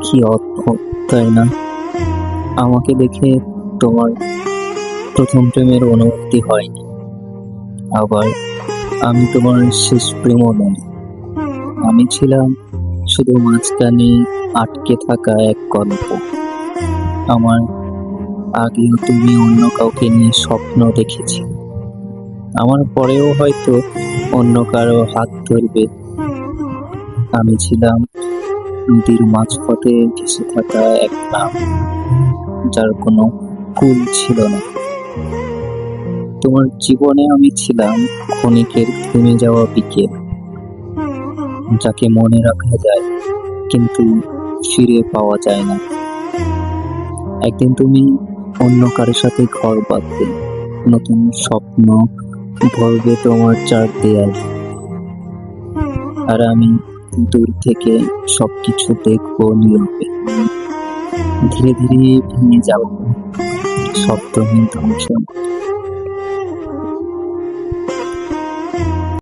কি অদ্ভুত, তাই না? আমাকে দেখে তোমার প্রথম প্রেমের অনুভূতি হয়নি, আবার আমি তোমার শেষ প্রেমও নই। আমি ছিলাম শুধু মাঝখানে আটকে থাকা এক গল্প। আমার আগেও তুমি অন্য কাউকে নিয়ে স্বপ্ন দেখেছি, আমার পরেও হয়তো অন্য কারো হাত ধরবে। আমি ছিলাম নদীর মাঝপথে ভেসে থাকা এক নাম, যার কোনো কুল ছিল না। তোমার জীবনে আমি ছিলাম ক্ষণিকের থেমে যাওয়া বিকেল, যাকে মনে রাখা যায় কিন্তু ফিরে পাওয়া যায় না। একদিন তুমি অন্য কারোর সাথে ঘর বাঁধবে, নতুন স্বপ্ন ভরবে তোমার চার দেয়াল, আর আমি দূর থেকে সবকিছু দেখবো নীরবে। ধীরে ধীরে ভেঙে যাব শব্দহীন ধ্বংস।